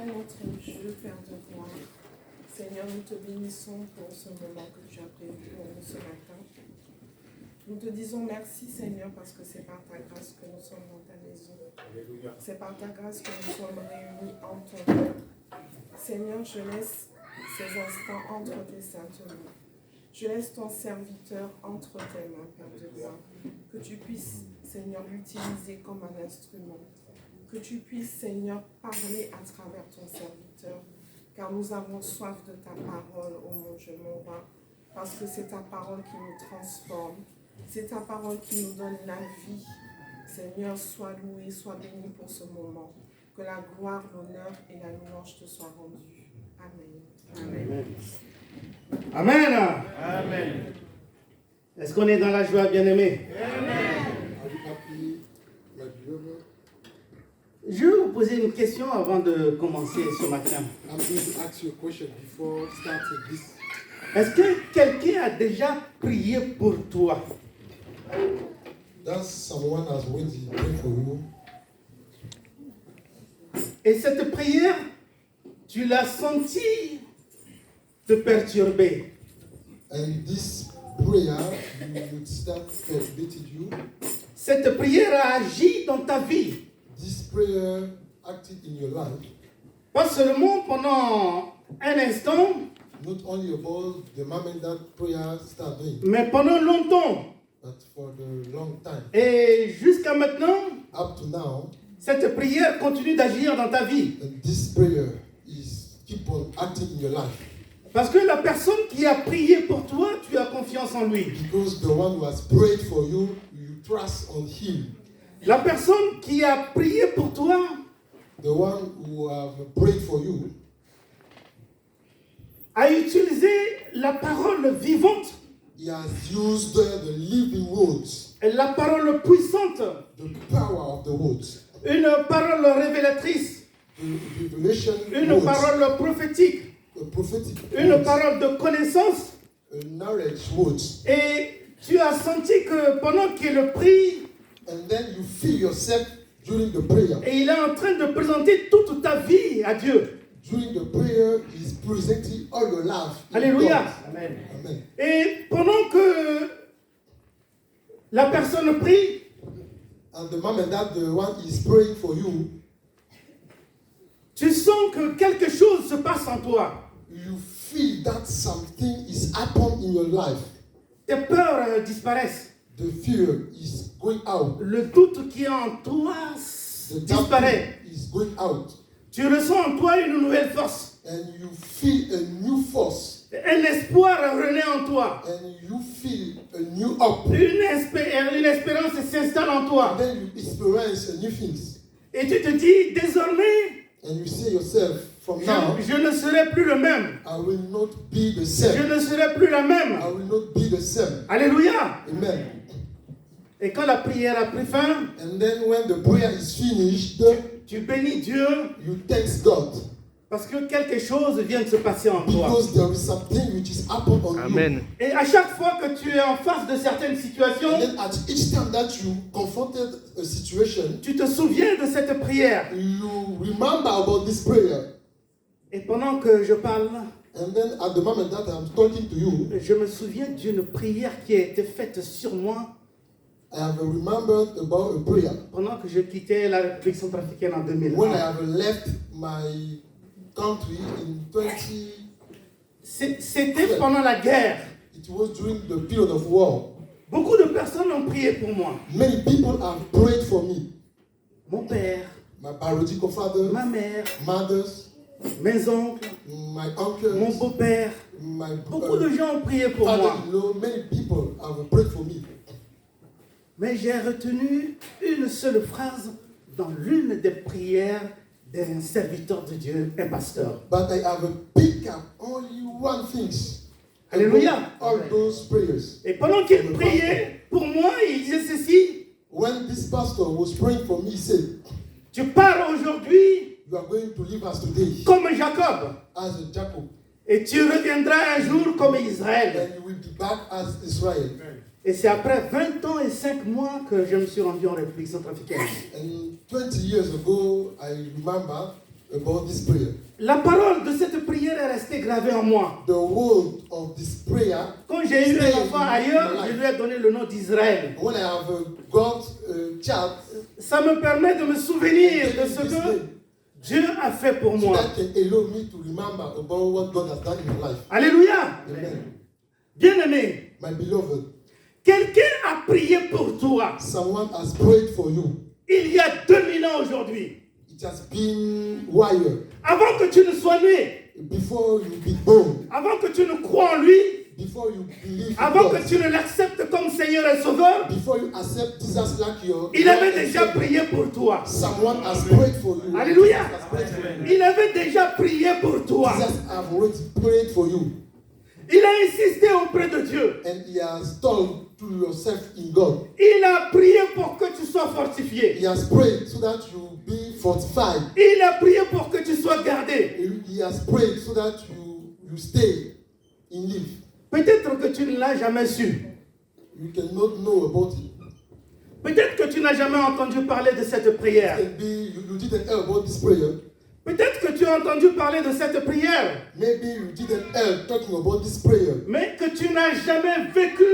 Seigneur notre Dieu, Père de gloire, Seigneur, nous te bénissons pour ce moment que tu as prévu pour nous ce matin. Nous te disons merci, Seigneur, parce que c'est par ta grâce que nous sommes dans ta maison. Alléluia. C'est par ta grâce que nous sommes réunis en ton nom. Seigneur, je laisse ces instants entre tes saintes mains. Je laisse ton serviteur entre tes mains, Père de gloire. Que tu puisses, Seigneur, l'utiliser comme un instrument. Que tu puisses, Seigneur, parler à travers ton serviteur. Car nous avons soif de ta parole, ô mon Dieu, mon roi. Parce que c'est ta parole qui nous transforme. C'est ta parole qui nous donne la vie. Seigneur, sois loué, sois béni pour ce moment. Que la gloire, l'honneur et la louange te soient rendues. Amen. Amen. Amen. Amen. Est-ce qu'on est dans la joie, bien-aimés? Amen. Je vais vous poser une question avant de commencer ce matin. I'm going to ask you a question before starting this. Est-ce que quelqu'un a déjà prié pour toi? Does someone has already prayed for you? Et cette prière, tu l'as sentie te perturber. And this prayer, you would start perturbated you. Cette prière a agi dans ta vie. This prayer acted in your life. Pas seulement pendant un instant, Not only about the moment that prayer started, mais pendant longtemps. but for the long time. Et jusqu'à maintenant, Up to now, cette prière continue d'agir dans ta vie. and this prayer is keep on acting in your life. Parce que la personne qui a prié pour toi, tu as confiance en lui. Because the one who has prayed for you, you trust on him. La personne qui a prié pour toi, The one who have prayed for you a utilisé la parole vivante, he has used the living words, la parole puissante, the power of the words, une parole révélatrice, the revelation une words, parole prophétique, the prophetic une words, parole de connaissance. knowledge words. Et tu as senti que pendant qu'il prie, And then you feel yourself during the prayer. et il est en train de présenter toute ta vie à Dieu. During the prayer, he's presenting all your life. in Alléluia. God. Amen. Amen. Et pendant que la personne prie, And the moment that the one is praying for you, tu sens que quelque chose se passe en toi. you feel that something is happening in your life. Tes peurs disparaissent. The fear is going out. Le doute qui est en toi The doubt disparaît. is going out. Tu ressens en toi une nouvelle force. And you feel a new force. Un espoir renaît en toi. And you feel a new hope. Une espérance s'installe en toi. And then you experience a new things. Et tu te dis, désormais, And you say yourself, from now, je ne serai plus le même. I will not be the Je same. ne serai plus la même. I will not be the same. Alléluia. Amen. Et quand la prière a pris fin, And then when the prayer is finished, tu bénis Dieu you thank God. parce que quelque chose vient de se passer en toi. Because there is something which is happened on Amen. Et à chaque fois que tu es en face de certaines you. situations, And then at each time that you confronted a situation, tu te souviens de cette prière. you remember about this prayer. Et pendant que je parle, And then at the moment that I'm talking to you, je me souviens d'une prière qui a été faite sur moi I have remembered about a prayer. pendant que je quittais la République centrafricaine en When I 2001. have left my country in 20, C'était pendant la guerre. it was during the period of war. Beaucoup de personnes ont prié pour moi. Many people have prayed for me. Mon père, My biological father, ma mère, mothers, mes oncles, my mon uncles, beau-père. my Beaucoup de gens ont prié pour moi. father-in-law, many people have prayed for me. Mais j'ai retenu une seule phrase dans l'une des prières d'un serviteur de Dieu, un pasteur. But I have picked up only one thing. Alléluia. All those prayers. Et pendant qu'il priait pour moi, il disait ceci: When this pastor was praying for me, he said, tu pars aujourd'hui you are going to leave us today comme Jacob, as a Jacob, et tu reviendras un jour comme Israël. and you will be back as Israel. Et c'est après 20 ans et 5 mois que je me suis rendu en République centrafricaine. And 20 years ago, I remember about this prayer. La parole de cette prière est restée gravée en moi. The word of this prayer, Quand j'ai eu un enfant ailleurs, je lui ai donné le nom d'Israël. when I have got a child, Ça me permet de me souvenir de ce que Dieu a fait pour so moi. that can allow me to remember about what God has done in my life. Alléluia. Amen. Bien-aimé, My beloved, quelqu'un a prié pour toi. someone has prayed for you. Il y a 2000 ans aujourd'hui. It has been wired Avant que tu ne sois né, before you be born, avant que tu ne crois en lui, before you believe in avant que God, tu ne l'acceptes comme Seigneur et Sauveur, before you accept Jesus like your il Lord avait and déjà Savior. prié pour toi. Someone has prayed for you. Alléluia. Jesus has prayed for you. Il avait déjà prié pour toi. Jesus has already prayed for you. Il a insisté auprès de Dieu. And he has told to yourself in God. Il a prié pour que tu sois fortifié. He has prayed so that you be fortified. Il a prié pour que tu sois gardé. He has prayed so that you stay in life. Peut-être que tu ne l'as jamais su. You cannot know about it. Peut-être que tu n'as jamais entendu parler de cette prière. It can be you didn't hear about this prayer. Peut-être que tu as entendu parler de cette prière, Maybe you didn't hear talking about this prayer. mais que tu n'as jamais vécu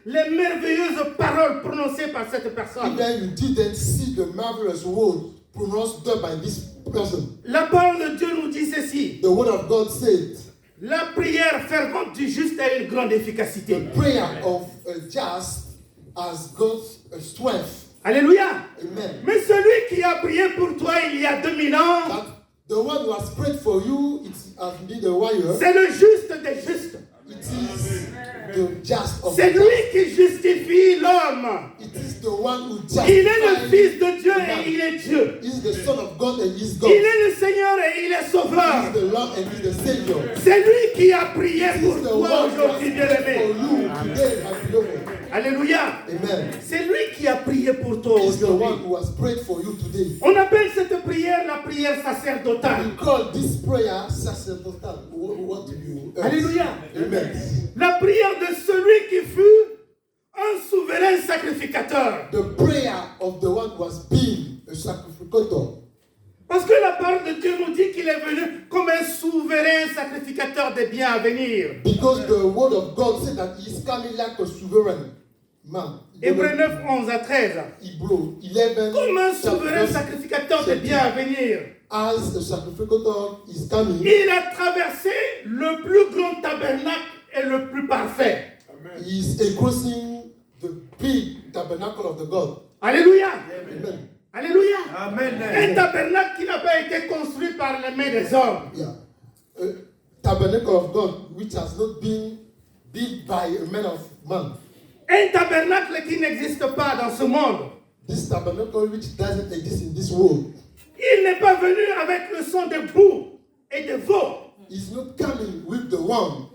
les merveilleuses paroles prononcées par cette personne. Even you didn't see the marvelous word pronounced by this person. La parole de Dieu nous dit ceci. The word of God said, La prière fervente du juste a une grande efficacité. the prayer of a just has got a strength. Alléluia. Amen. Mais celui qui a prié pour toi il y a 2000 ans, That the one who has prayed for you, it has been a wire. c'est le juste des justes. It is the just of C'est the lui just. qui justifie l'homme. It is the one who Il est le justifies Fils de Dieu man. et il est Dieu. He is the Son of God and he is God. Il est le Seigneur et il est He Sauveur. is the Lord and he is the Savior. C'est lui qui a prié He pour is the toi one who has aujourd'hui, prayed bien-aimé. for you today, my beloved. Alléluia. Amen. C'est lui qui a prié pour toi He is the one aujourd'hui. who has prayed for you today. On appelle cette prière la prière sacerdotale. We call this prayer sacerdotal. What do you? Alléluia. Amen. La prière de celui qui fut un souverain sacrificateur. The prayer of the one who has been a sacrificator. Parce que la parole de Dieu nous dit qu'il est venu comme un souverain sacrificateur des biens à venir. Because the word of God said that he is coming like a sovereign man. Hébreux 9, 11 à 13. Hebrew 11. Comme un souverain chapter sacrificateur des biens à venir. as a sacrificator is coming, Il a traversé le plus grand tabernacle et le plus parfait. he is crossing the big tabernacle of the God. Alléluia. Amen. Alléluia. Amen. Un tabernacle qui n'a pas été construit par les mains des hommes. Yeah. A tabernacle of God which has not been built by a man of man. Un tabernacle qui n'existe pas dans ce monde. This tabernacle which doesn't exist in this world Il n'est pas venu avec le son de boucs et de veaux. is not coming with the one,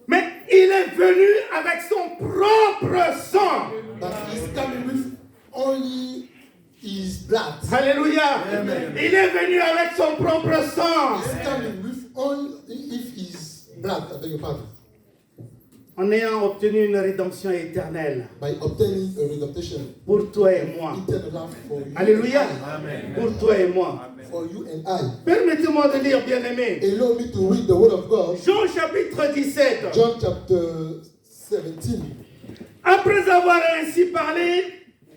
Mais il est venu avec son propre sang. but is coming with only his blood. Alléluia. Amen. Il est venu avec son propre sang. He's coming with only if his blood, I beg your pardon, En ayant obtenu une rédemption éternelle by obtaining a redemption, pour toi et moi. eternal life for you. Alléluia. Amen. Pour toi et moi. For you and I. Permettez-moi de lire, bien-aimé. Allow me to read the word of God. Jean chapitre 17. John chapter 17. Après avoir ainsi parlé,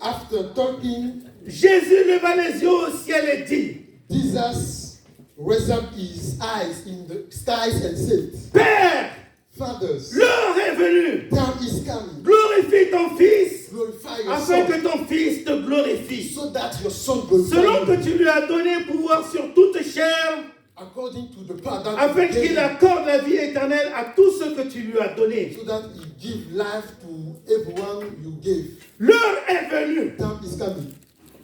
After talking, Jésus leva les yeux au ciel et dit, Jesus raised up his eyes in the skies and said, Père, Fathers, l'heure est venue. time is coming. Glorifie ton Fils, Glorify your afin Son, que ton Fils te glorifie. so that your Son glorify Selon que you, tu lui as donné pouvoir sur toute chair, according to the power that afin he gave qu'il him, accorde la vie éternelle à tous ceux que tu lui as donnés. so that he give life to everyone you gave. L'heure est venue. Time is coming.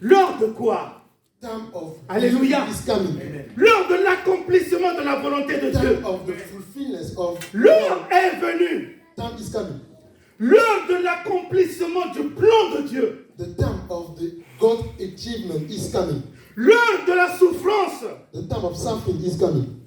L'heure de quoi? Time of Alléluia. is coming. L'heure de l'accomplissement de la volonté de Dieu. Time of the fulfillment of L'heure est venue. time is coming. L'heure de l'accomplissement du plan de Dieu. The time of the God achievement is coming. L'heure de la souffrance. The time of suffering is coming.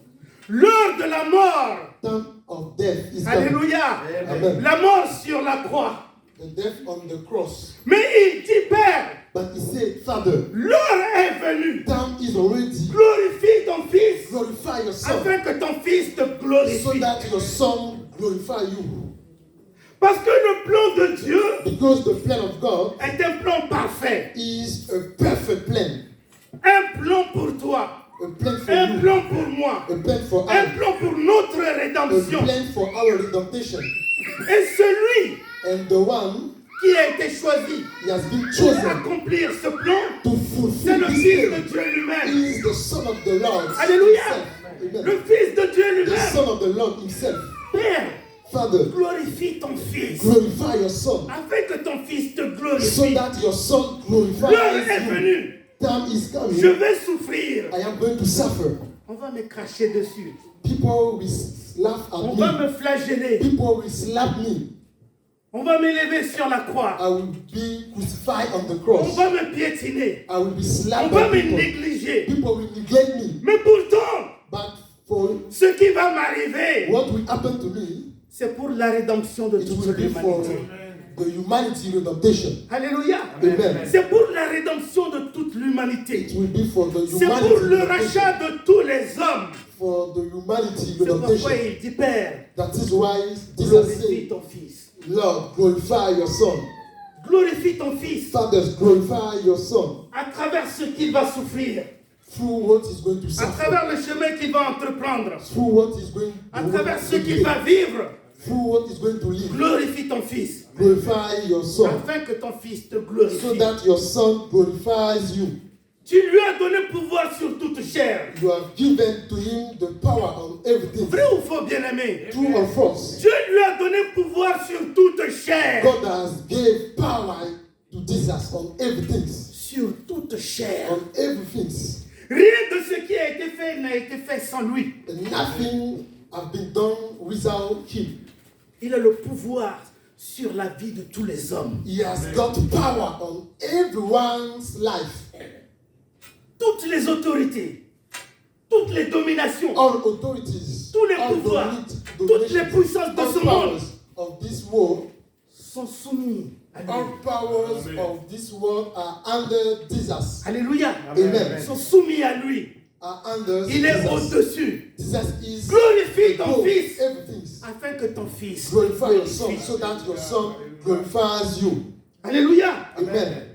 L'heure de la mort. Time of death is coming. Alléluia. Amen. La mort sur la croix. The death on the cross. Mais il dit, Père, But he said, Father, l'heure est venue. time is already. Glorifie ton fils Glorify your son. afin que ton fils te So glorifie. that your son glorify you. Parce que le plan de Dieu Because the plan of God est un plan parfait. is a perfect plan. Un plan pour toi. A plan for Un you. plan pour moi. A plan for Un us. plan pour notre A rédemption. plan for our redemption. Et celui And the one qui a été choisi he has been pour chosen accomplir ce plan, to c'est fulfill le this Fils de plan. Dieu lui-même. He is the Son of the Lord. Alléluia. himself. Amen. Le Fils de Dieu The lui-même. Son of the Lord himself. Père, Father, glorifie ton Fils. glorify your Son. Afin que ton Fils te So glorifie. that your Son L'heure glorifies est you. venue. Time is Je coming. vais souffrir. I am going to suffer. On va me cracher dessus. People will laugh On at va me. me flageller. People will slap me. On va m'élever sur la croix. I will be crucified on the On cross. va me piétiner. I will be On slapped va by me people. négliger. People will neglect me. Mais pourtant, But for ce qui va m'arriver, what will happen to me, c'est pour la rédemption de it toute will be for l'humanité. the humanity redemption. Alléluia. Amen. C'est pour la rédemption de toute l'humanité. It will be for the C'est humanity pour le redemption. rachat de tous les hommes. For the humanity C'est pourquoi redemption. il dit, Père, That is why Jesus glorifie said, ton Fils. Lord, glorify your Son. Glorifie ton Fils Fathers, glorify your Son à travers ce qu'il va souffrir, through what he's going to à suffer, travers le chemin qu'il va entreprendre, through what he's going à to travers ce qu'il va vivre. through what he's going to live. Glorifie ton Fils, Glorify your Son, afin que ton Fils te so glorifie. that your Son glorifies you. Tu lui as donné pouvoir sur toute chair. You have given to him the power on everything. Vrai ou faux, bien-aimé? True or false? Dieu lui a donné pouvoir sur toute chair. God has gave power to Jesus on everything. Sur toute chair. On everything. Rien de ce qui a été fait n'a été fait sans lui. And nothing has been done without him. Il a le pouvoir sur la vie de tous les hommes. He has got power on everyone's life. Toutes les autorités, toutes les dominations, All authorities, tous les all pouvoirs, toutes les dominations, puissances de all ce monde powers of this world, sont soumis à lui. all powers of this world are under Jesus. Alléluia. Amen. Ils sont soumis à lui. Are under Il est Jesus. au-dessus. Jesus is Glorifie ton above Fils, everything. afin que ton Fils Glorify your Son, glorifie. so that your Son glorifies you. Alléluia. Amen.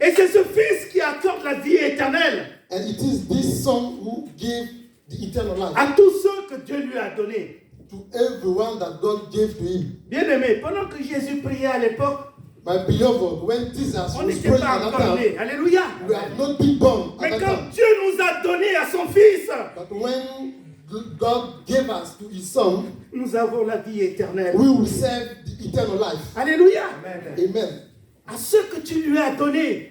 Et c'est ce Fils qui accorde la vie éternelle And it is this Son who gave the eternal life à tous ceux que Dieu lui a donnés. to everyone that God gave to him. Bien-aimé, pendant que Jésus priait à l'époque, My beloved, when Jesus on was n'était praying pas at that encore time, nés. Alléluia. we have not been born at Mais that quand time. Dieu nous a donné à son Fils, But when God gave us to his Son, nous avons la vie éternelle. we will serve the eternal life. Alléluia. Amen. À ceux que tu lui as donnés,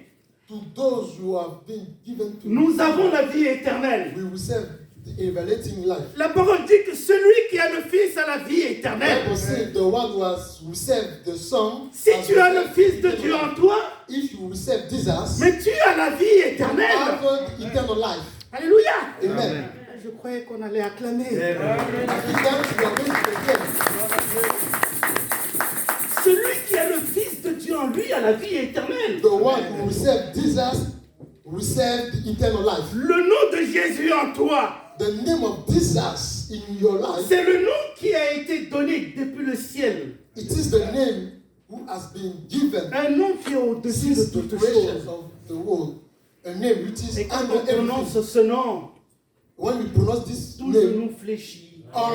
To those who have been given to nous avons la vie éternelle. we will serve the everlasting life. La parole dit que celui qui a le Fils a la vie The éternelle. Bible says the one who has received the Son, Si has tu as le received Fils de eternal Dieu life. en toi, If you receive Jesus, mais tu as la vie éternelle. have the eternal life. Alléluia. Amen. Je croyais qu'on allait acclamer. I think that we are going to begin. Celui qui a le Fils de Dieu en lui a la vie éternelle. The one who received Jesus received the eternal life. Le nom de Jésus en toi, The name of Jesus in your life, c'est le nom qui a été donné depuis le ciel. it is the name who has been given Un nom qui est au-dessus de since the toutes creation choses. of the world. A name which is Et quand under on prononce everything. ce nom, When we pronounce this tout name, genou fléchit all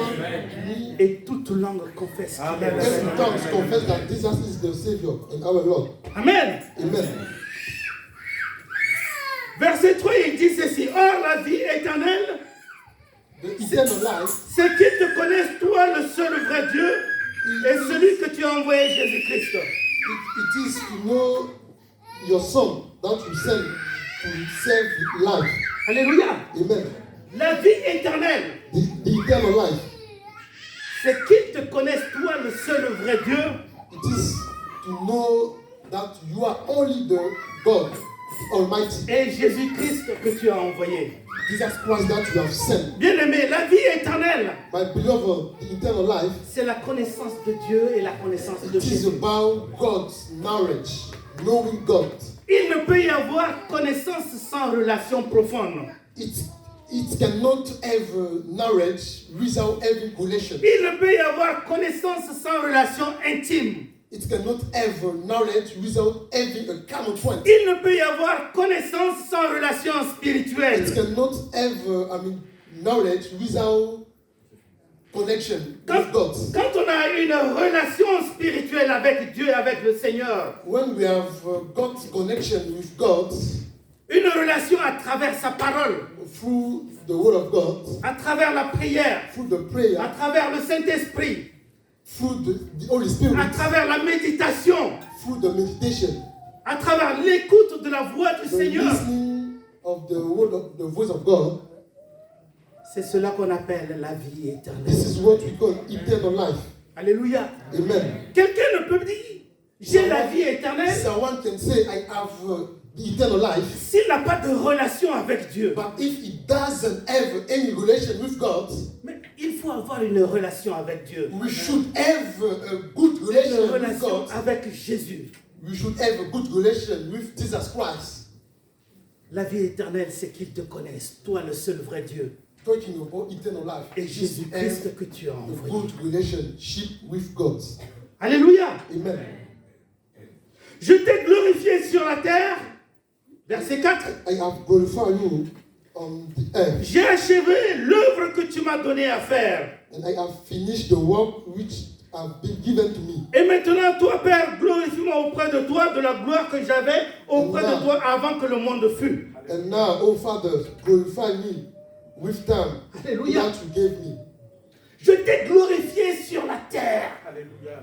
knee, et toute langue confesse qu'il est le every Seigneur. tongue confess that Jesus is the Savior and our Lord. Amen. Amen. Verset 3, il dit ceci. Or, la vie éternelle, The eternal life c'est qu'ils te connaissent, toi, le seul vrai Dieu, et celui que tu as envoyé, Jésus-Christ. it is to know your Son that you send to save life. Alléluia. Amen. La vie éternelle, The eternal life, c'est qu'ils te connaissent, toi, le seul vrai Dieu, it is to know that you are only the God Almighty, et Jésus-Christ que tu as envoyé. Jesus Christ that you have sent. Bien-aimé, la vie éternelle, My beloved, the eternal life, c'est la connaissance de Dieu et la connaissance de it is Jésus. about God's knowledge, knowing God. Il ne peut y avoir connaissance sans relation profonde. it cannot have knowledge without having relation. Il ne peut y avoir connaissance sans relation intime. It cannot have knowledge without having a common point. Il ne peut y avoir connaissance sans relation It spirituelle. cannot have knowledge without connection with God. Quand on a une relation spirituelle avec Dieu, avec le Seigneur, When we have got connection with God une relation à travers sa parole, through the Word of God, à travers la prière, through the à prayer, travers le Saint-Esprit, through the Holy Spirit, à travers la méditation, through the meditation, à travers l'écoute de la voix du the Seigneur. listening of the word of the voice of God. C'est cela qu'on appelle la vie éternelle. This is what we call eternal life. Alléluia. Amen. Quelqu'un ne peut dire, j'ai la vie éternelle, Someone can say, I have the eternal life, s'il n'a pas de relation avec Dieu. but if he doesn't have any relation with God, Mais il faut avoir une relation avec Dieu. we should have a good Une relation with relation God. avec Jésus. We should have a good relation with Jesus Christ. La vie éternelle, c'est qu'ils te connaissent, toi le seul vrai Dieu, Talking about eternal life, et we should Jésus-Christ have que tu as a envoyé. good relationship with God. Alléluia. Amen. Je t'ai glorifié sur la terre. Verset 4. I have glorified you on the earth, J'ai achevé l'œuvre que tu m'as donné à faire. and I have finished the work which have been given to me. Et maintenant, toi, Père, glorifie-moi auprès de toi de la gloire que j'avais auprès de toi avant que le monde fût. And now, O Father, glorify me with them Alléluia. that you gave me. Je t'ai glorifié sur la terre.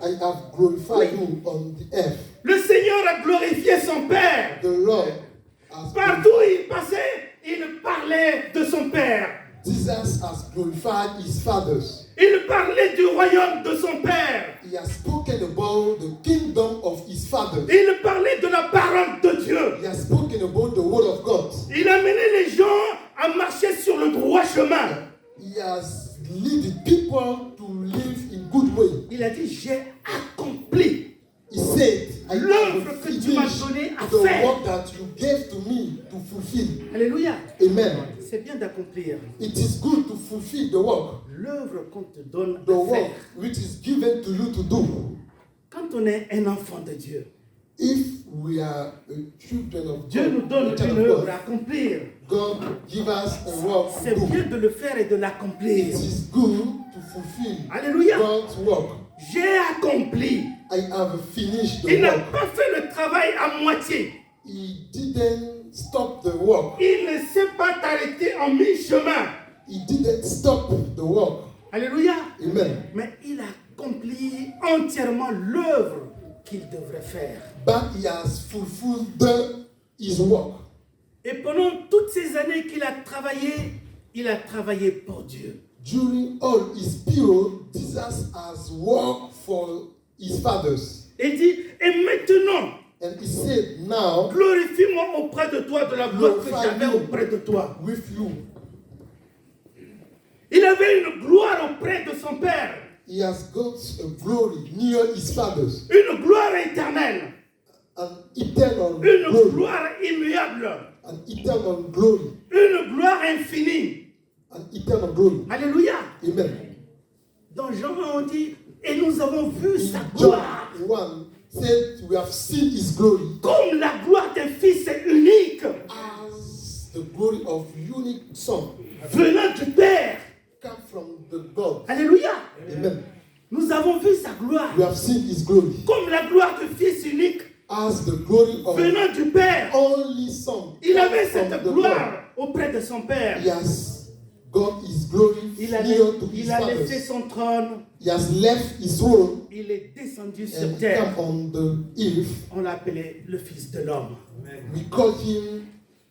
I have glorified you on the earth. Le Seigneur a glorifié son Père. The Lord has Partout où il passait, il parlait de son Père. Jesus has glorified his fathers. Il parlait du royaume de son Père. He has spoken about the kingdom of his fathers. Il parlait de la parole de Dieu. He has spoken about the word of God. Il a mené les gens à marcher sur le droit chemin. He has led people to live in good way. Il a dit, j'ai accompli He said, I l'œuvre have que tu m'as finished donné à the faire. work that you gave to me to fulfill. Alléluia. Amen. C'est bien d'accomplir It is good to fulfill the work. l'œuvre qu'on te donne The à work faire. which is given to you to do. Quand on est un enfant de Dieu, If we are children of Dieu nous God, donne child une of œuvre God, à accomplir. God give us a work to C'est do. bien de le faire et de It l'accomplir. is good to fulfill Alléluia. God's work. J'ai accompli. I have finished the Il n'a work. pas fait le travail à moitié. He didn't stop the work. Il ne s'est pas arrêté en mi-chemin. He didn't stop the work. Alléluia. Amen. Mais il a accompli entièrement l'œuvre qu'il devrait faire. But he has fulfilled his work. Et pendant toutes ces années qu'il a travaillé pour Dieu. During all his period, Jesus has worked for his fathers. Il dit, et maintenant, And he said, now, glorifie-moi auprès de toi de la gloire que glorify j'avais me auprès de toi. with you. Il avait une gloire auprès de son Père, He has got a glory near his fathers. une gloire éternelle, An eternal une glory. gloire immuable, An eternal glory. une gloire infinie. An eternal glory. Alléluia. Amen. Dans Jean, on dit, et nous avons vu sa In gloire, John 1 said, we have seen his glory comme la gloire d'un fils unique, as the glory of unique son venant du Père. come from the God. Alléluia. Amen. Nous avons vu sa gloire, We have seen his glory comme la gloire du fils unique, as the glory of venant du Père. only son. Il avait from cette the gloire auprès de son Père. God. He has got his glory Il a near to his laissé fathers. son trône, He has left his throne il est descendu sur and terre. come on the earth. On l'appelait le Fils de l'homme. We call him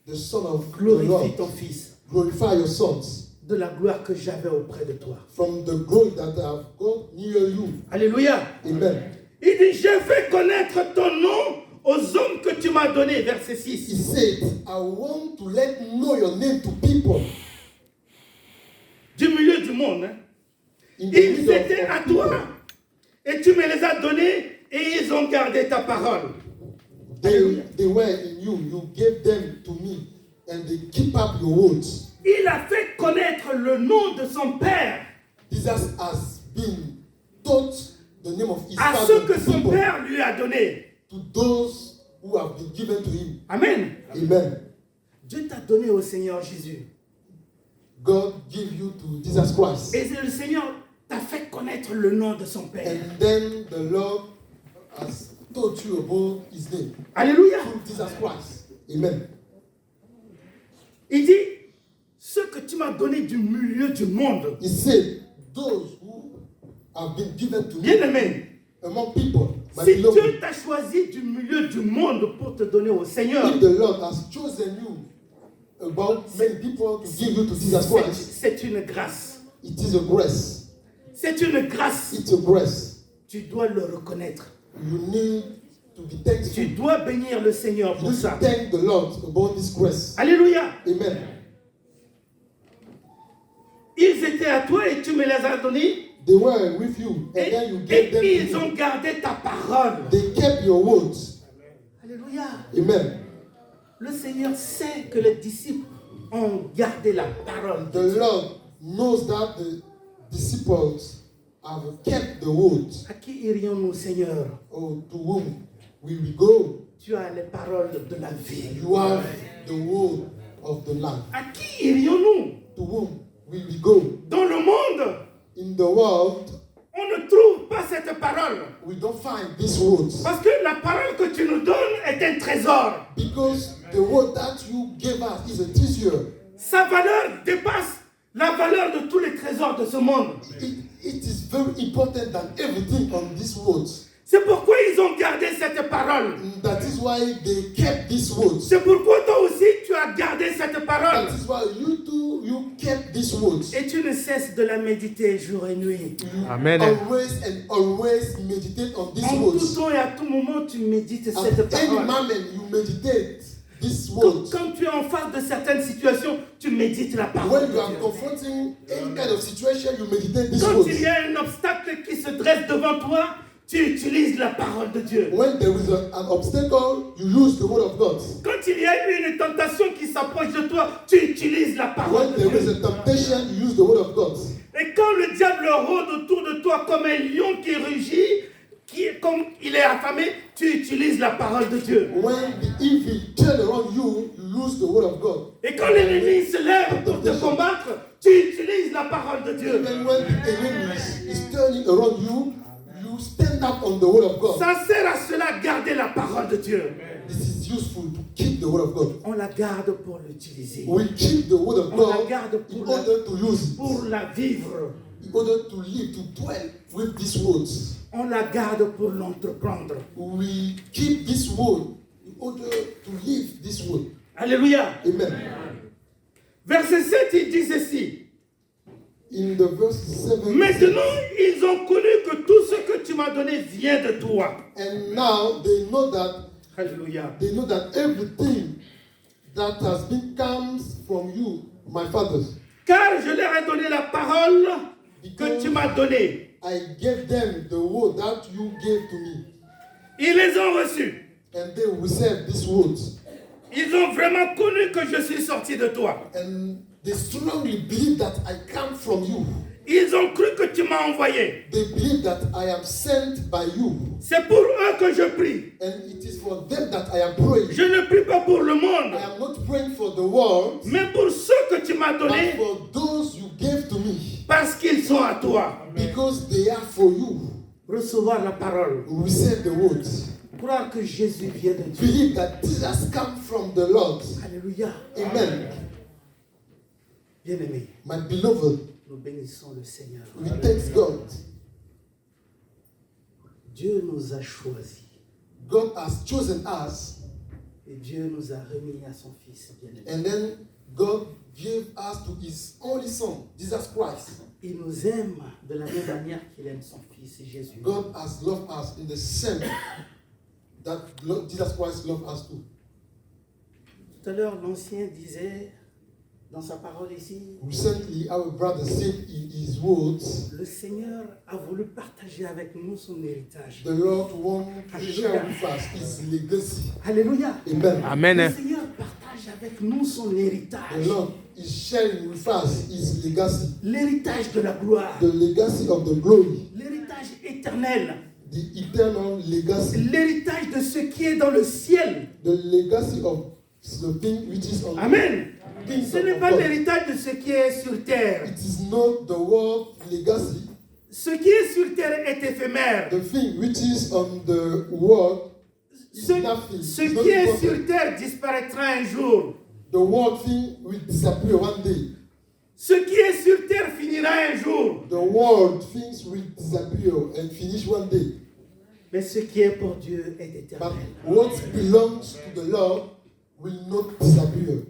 the son of the Glorifie Lord. ton Fils Glorify your sons de la gloire que j'avais auprès de toi. from the glory that I have got near you. Alléluia. Amen. Il dit, j'ai fait connaître ton nom aux hommes que tu m'as donnés. Verset He 6. said, I want to let know your name to people Du milieu du monde. Hein. in the Ils middle étaient à of people. toi. Et tu me les as donnés et ils ont gardé ta parole. They were in you. You gave them to me and they keep up your words. Il a fait connaître le nom de son Père Jesus has been taught the name of his à father ceux que to son people, Père lui a donné. to those who have been given to him. Amen. Amen. Dieu t'a donné au Seigneur Jésus. God give you to Jesus Christ. Et le Seigneur t'a fait connaître le nom de son Père. And then the Lord has told you about his name. Alléluia. Through Jesus Christ. Amen. Il dit, ce que tu m'as donné du milieu du monde. He said, those who have been given to Bien me aimé, among people, my si beloved, Dieu t'a choisi du milieu du monde pour te donner au Seigneur, if the Lord has chosen you about many people to give you to Jesus Christ, c'est une grâce. it is a grace. C'est une grâce. It's a grace. Tu dois le reconnaître. You need to be Tu thankful. dois bénir le Seigneur You pour need to ça. thank the Lord about this grace. Alléluia. Amen. Ils étaient à toi et tu me les as donnés. They were with you, and then you gave them Et ils to ont me. gardé ta parole. They kept your words. Alléluia. Amen. Le Seigneur sait que les disciples ont gardé la parole. The Lord knows that the disciples have kept the words. À qui irions-nous, Seigneur? Oh, to whom will we go? Tu as les paroles de la vie. You have the word of the life. À qui irions-nous? To whom will we go? Dans le monde, In the world, on ne trouve pas cette parole. we don't find these words. Parce que la parole que tu nous donnes est un trésor. Because the word that you gave us is a treasure. Sa valeur dépasse la valeur de tous les trésors de ce monde. It is very important than everything on these words. C'est pourquoi ils ont gardé cette parole. That is why they kept these words. C'est pourquoi toi aussi tu as gardé cette parole. That is why you too, you kept these words. Et tu ne cesses de la méditer jour et nuit. You Amen. always meditate on these En tout words. temps et à tout moment, tu médites At cette any parole. moment you meditate these Quand, words. quand tu es en face de certaines situations, tu médites la parole When de you are Dieu. confronting any kind of situation, you meditate these Quand words. il y a un obstacle qui se dresse devant toi, tu utilises la parole de Dieu. When there is an obstacle, you use the word of God. Quand il y a une tentation qui s'approche de toi, tu utilises la parole When de there is Dieu. a temptation, you use the word of God. Et quand le diable rôde autour de toi comme un lion qui rugit, comme il est affamé, tu utilises la parole de Dieu. When the evil turn around you, you use the word of God. Et quand l'ennemi se lève pour te combattre, tu utilises la parole de Dieu. Even when the enemy is turning around you, you stand up on the word of God. Ça sert à cela, garder la parole de Dieu. This is useful to keep the word of God. On la garde pour l'utiliser, We keep the word of On la God garde in pour la- order to use it, pour la vivre. in order to live, to dwell with these words. On la garde pour l'entreprendre. We keep this word in order to live this word. Alléluia. Amen. Verset 7, il dit ceci. In the verse 7, Maintenant, ils ont connu que tout ce que tu m'as donné vient de toi. and now they know Alléluia. that everything that has been comes from you, my fathers. Car je leur ai donné la parole que tu m'as donnée. I gave them the word that you gave to me, Ils les ont reçus. and they received these words. Ils ont vraiment connu que je suis sorti de toi. And they strongly believe that I come from you. Ils ont cru que tu m'as envoyé. They believe that I am sent by you. C'est pour eux que je prie. And it is for them that I am praying. Je ne prie pas pour le monde, I am not praying for the world, mais pour ceux que tu m'as but donnés, for those you gave to me, parce qu'ils sont à toi. because they are for you. Recevoir la parole. Receive the words. Croire que Jésus vient de Dieu. Believe that Jesus come from the Lord. Alléluia. Amen. Bien-aimés, My beloved, nous bénissons le Seigneur. we thank God. Dieu nous a choisis. God has chosen us, Et Dieu nous a remis à son Fils bien-aimé. and then God gave us to His only Son, Jesus Christ. Il nous aime de la même manière qu'il aime son Fils Jésus. God has loved us in the same that Jesus Christ loved us too. Tout à l'heure, l'ancien disait dans sa parole ici, Recently, our brother said in his words, le Seigneur a voulu partager avec nous son héritage. the Lord wants to share with us His legacy. Alléluia. Amen. Amen. Le Seigneur partage avec nous son héritage. The Lord is sharing with us his legacy, L'héritage de la gloire. the legacy of the glory, L'héritage éternel. the eternal legacy, L'héritage de ce qui est dans le ciel. the legacy of the thing which is on Amen. things Ce n'est of pas God. l'héritage de ce qui est sur terre. It is not the world legacy. Ce qui est sur terre est éphémère. The thing which is on the world is nothing. Ce It's not qui est important. sur terre disparaîtra un jour. The world thing will disappear one day. Ce qui est sur terre finira un jour. The world things will disappear and finish one day. Mais ce qui est pour Dieu est But éternel. what belongs to the Lord will not disappear.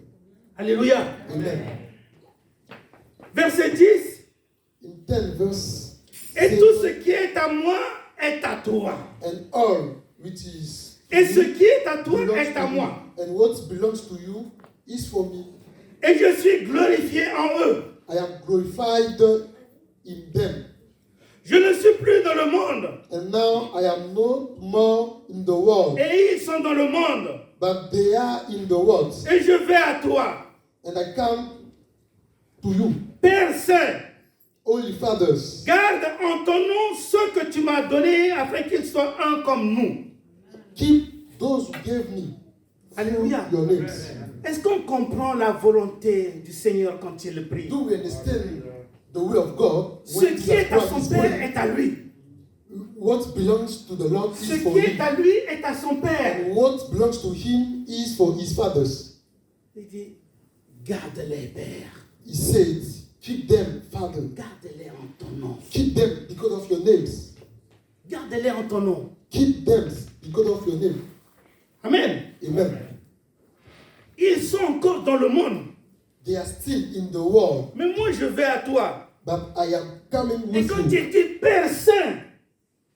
Alléluia. Amen. Verset 10. In 10 verse Et 7, tout ce qui est à moi est à toi. and all which is Et ce qui est à toi belongs est à to moi. you, and what belongs to you is for me. Et je suis glorifié en eux. I am glorified in them. Je ne suis plus dans le monde. And now I am no more in the world, Et ils sont dans le monde. but they are in the world. Et je vais à toi. And I come to you, Père Saint, Holy Fathers. garde en ton nom ceux que tu m'as donnés afin qu'ils soient un comme nous. Keep those who gave me Alléluia. your names. Est-ce qu'on comprend la volonté du Seigneur quand il prie? Do we understand the will of God? Ce When qui est à Jesus son Christ is Père praying? est à lui. What belongs to the Lord Ce is for qui est him. à lui est à son Père. And what belongs to him is for his fathers. Il dit, garde-les, Père. He said, keep them, Father. Garde-les en ton nom. Keep them because of your names. Garde-les en ton nom. Keep them because of your name. Amen. Amen. Ils sont encore dans le monde. They are still in the world, Mais moi, je vais à toi. but I am coming Et with quand you. il dit Père Saint,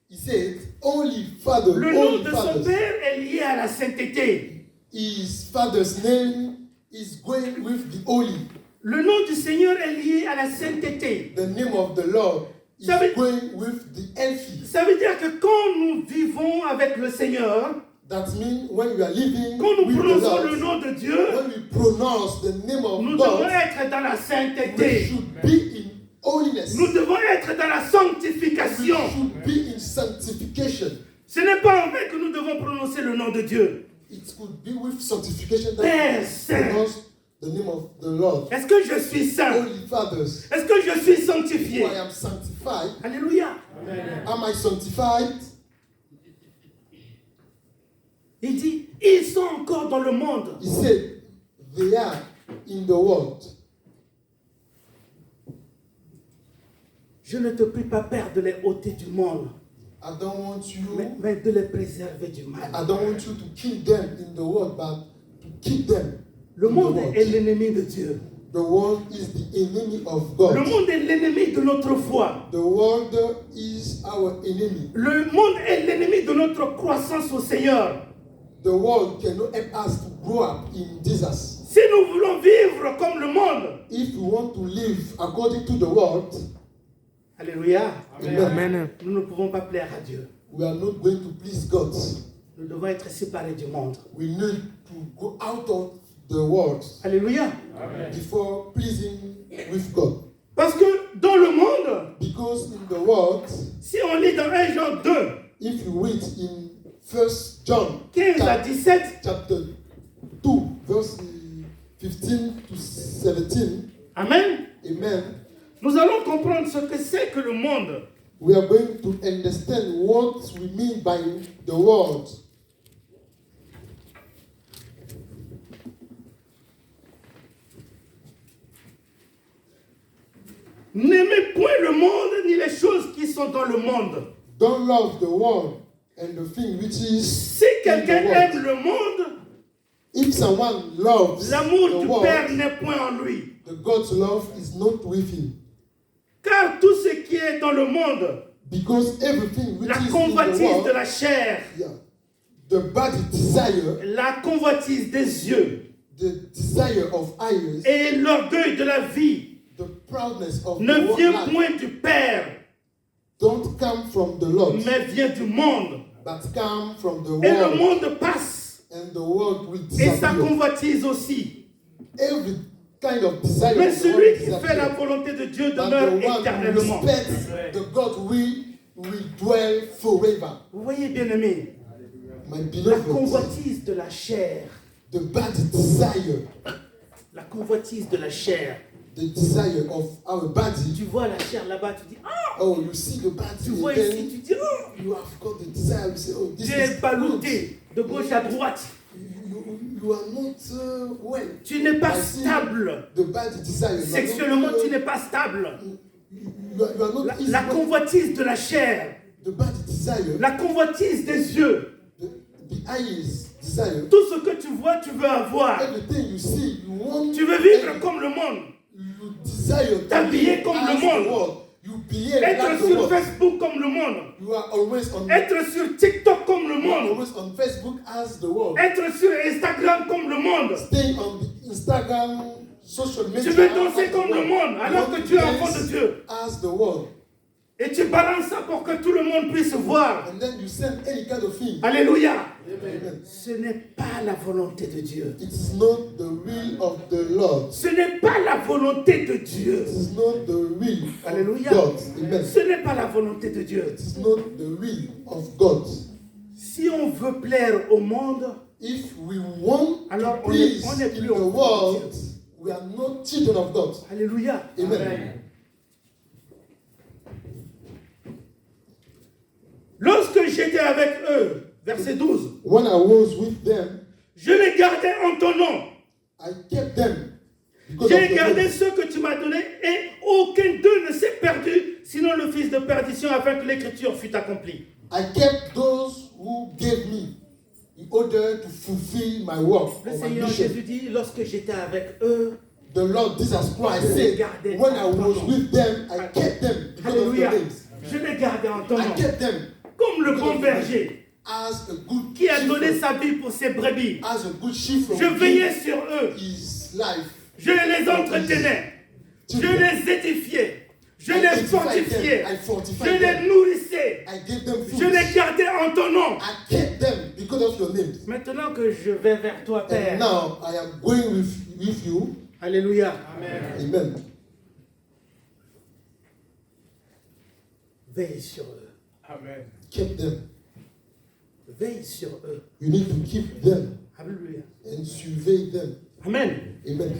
He said, Holy Father, le nom Holy de son Fathers. Père est lié à la sainteté. His father's name is going with the holy. Le nom du Seigneur est lié à la sainteté. The name of the Lord is Ça veut- going with the healthy. Ça veut dire que quand nous vivons avec le Seigneur, That means when we are living quand nous with the prononçons Lord, le nom de Dieu, when we pronounce the name of nous devons God, être dans la we sainteté. should be in holiness. Nous devons être dans la We sanctification. should be in sanctification. Ce n'est pas en vain que nous devons prononcer le nom de Dieu. It could be with sanctification Père that Saint. we pronounce the name of the Lord. Est-ce que je suis saint? Holy Fathers, Est-ce que je suis if sanctifié? I am sanctified, Alléluia. am I sanctified? Il dit, ils sont encore dans le monde. He said, they are in the world. Je ne te prie pas, Père, de les ôter du monde, I don't want mais de les préserver du mal. I don't want you to kill them in the world, but to keep them. Le in monde the world. est l'ennemi de Dieu. The world is the enemy of Le God. monde est l'ennemi de notre foi. The world is our enemy. Le monde est l'ennemi de notre croissance au Seigneur. The world cannot help us to grow up in Jesus. Si nous voulons vivre comme le monde, If we want to live according to the world, alléluia, Amen. nous ne pouvons pas plaire à Dieu. we are not going to please God. Nous devons être séparés du monde. We need to go out of the world Alléluia. before pleasing with God. Parce que dans le monde, Because in the world, si on lit dans 1 Jean 2, if you read in 1 John 15 à 17, chapter 2, verse 15 to 17, Amen, amen, nous allons comprendre ce que c'est que le monde. we are going to understand what we mean by the world. N'aimez point le monde ni les choses qui sont dans le monde. Don't love the world and the thing which is Si in quelqu'un the world. aime le monde, If someone loves l'amour the du world, Père n'est point en lui. the God's love is not with him. Car tout ce qui est dans le monde, Because everything which la is in the convoitise world, de la chair, yeah, the body desire, la convoitise des yeux the desire of eyes, et l'orgueil de la vie the proudness of ne the vient life, point du Père, don't come from the Lord, mais vient du monde. but come from the Et le world, monde passe and the world will et sa disappear, convoitise aussi. every kind of desire. Mais of the celui world qui fait la disappear. volonté de Dieu But demeure the one who éternellement. respects the God will dwell forever. Vous voyez, bien-aimés, My la beloved, convoitise de la chair, the bad desire, la convoitise de la chair. the desire of our body. Tu vois la chair là-bas, tu dis, ah, Oh, you see the body, tu and vois ici, then tu dis, ah, you have got the desire. You say, oh, this tu is es good. ballotté de gauche à droite. You are not well. Tu n'es pas I see stable. The bad desire. You are Sexuellement, not, tu n'es pas stable. you are not easy. La convoitise de la chair, The bad desire. la convoitise des yeux. The eyes desire. Tout ce que tu vois, tu veux avoir. Everything you see, you want. Tu veux vivre comme le monde. You desire T'habiller comme le monde. The world. You behave Être like the sur world. Facebook comme le monde. You are always on. Être sur TikTok comme le You are monde. always on Facebook as the world. Être sur Instagram comme le monde. Stay on the Instagram, social media. Tu veux danser as the comme le world. monde alors You que want tu es to enfant de dance Dieu. As the world. Et tu balances ça pour que tout le monde puisse voir. And then you send any kind of thing. Alléluia. Amen. Ce n'est pas la volonté de Dieu. It is not the will of the Lord. Ce n'est pas la volonté de Dieu. It is not the will Alléluia. of God. Amen. Ce n'est pas la volonté de Dieu. It is not the will of God. Si on veut plaire au monde, If we want alors to on please n'est in plus the enfants de world, Dieu. we are not children of God. Alléluia. Amen. Lorsque j'étais avec eux, verset 12, When I was with them, je les gardais en ton nom. I kept them because of J'ai the gardé name. ceux que tu m'as donnés et aucun d'eux ne s'est perdu, sinon le fils de perdition, afin que l'écriture fût accomplie. I kept those who gave me in order to fulfill my work Le or my Seigneur mission. Jésus dit, lorsque j'étais avec eux, The Lord Jesus Christ Je les said, gardais when en I ton was nom. with them, I kept them because of alléluia, the names. je les gardais en ton I nom. kept them Comme le bon berger as a good qui a donné shepherd, sa vie pour ses brebis. as a good shepherd. Je veillais sur eux, His life. je les entretenais, je les édifiais, je I les edified fortifiais, them. I je fortified les them. nourrissais, I gave them je food. les gardais en ton nom. I kept them because of your names. Maintenant que je vais vers toi, And Père, now I am going with you. alléluia, Amen. veille sur eux, Keep them. veille sur eux, You need to keep them alléluia, and survey them. amen. Amen.